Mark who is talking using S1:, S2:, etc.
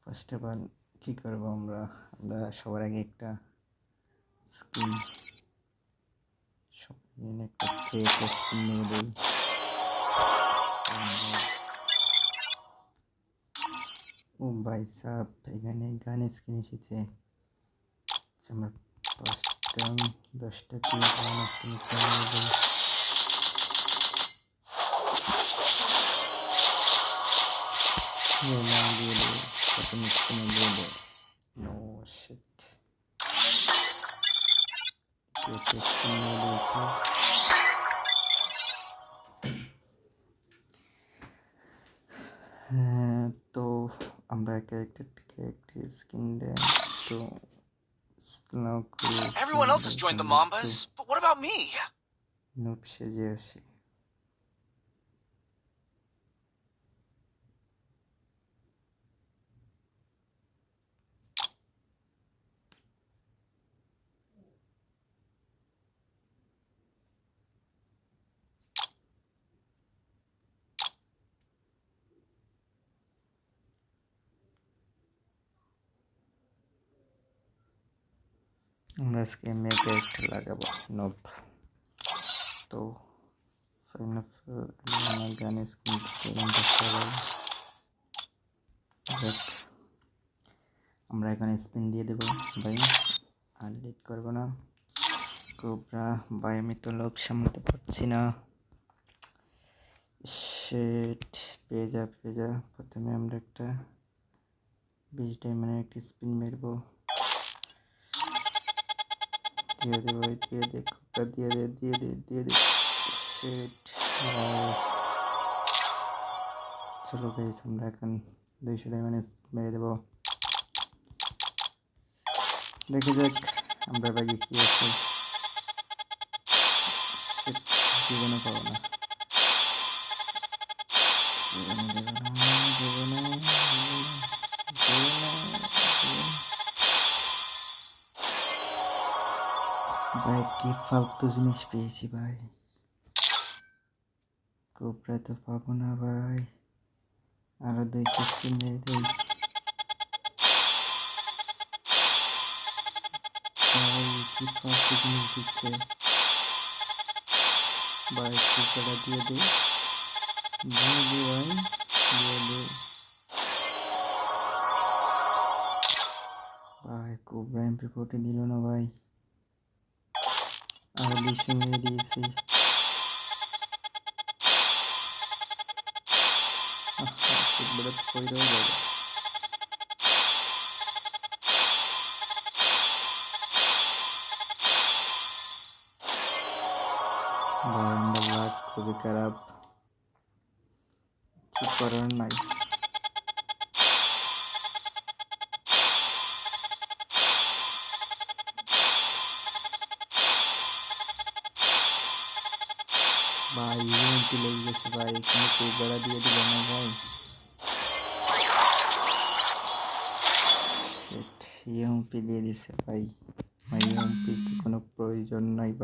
S1: First of all কী করবো আমরা সবার আগে একটা স্কিন একটা স্কিন নিয়ে দিই। ও ভাই সাব, এখানে গান স্কিন এসেছে। আমরা 5টা 10টা দিয়ে গান স্কিন নিয়ে দিই। দিয়ে দিই প্রথম স্কিনে দিয়ে দেয়। নো শিট, স্কিন নিয়ে দিয়েছি। হ্যাঁ, তো আমরা ক্যারেক্টার স্কিন দেন তো
S2: Everyone else has joined the Mambas, but what about me?
S1: Note সেজে আসি। আমরা আজকে মেয়ে ক্যারেক্টার লাগাবো। নোপ। তো গান স্কিন আমরা এখানে স্পিন দিয়ে দেবো ভাই, আর লেট করবো না। কোবরা ভাই, আমি তো লোক সামলাতে পারছি না। শেট, পেয়ে যা। প্রথমে আমরা একটা 20 ডায়মন্ডের একটা স্পিন মেরবো। দিয়ে দে ভাই, দিয়ে দে কোবরা, দিয়ে দে। শেট, চলো গাইস, আমরা এখন 200 ডায়মন্ড মেরে দেবো। দেখে যাক আমরা বাকি কি আছে। জীবনে পাবো না, ভাই কি ফালতু জিনিস পেয়েছি ভাই। কোবরা তো পাবো না ভাই, আরো 200 স্পিন মেরে দিই ভাই। কি ফালতু জিনিস দিচ্ছে ভাই। কোবরাটা দিয়ে দে ভাই, দিয়ে দে ভাই। কোবরা MP40 দিল না ভাই, আরো 200 মেরে দিয়েছি। কোবরা তো কইরাও যাবে। ভাই আমার লাক খুবই খারাপ, কিছু করার নাই। ভাই ইউএমপি লেগে গেছে ভাই, এখানে কোবরা দিয়ে দিল না ভাই। ইউএমপি দিয়ে দিছে ভাই। ইউএমপির কোনো প্রয়োজন নাই ভাই।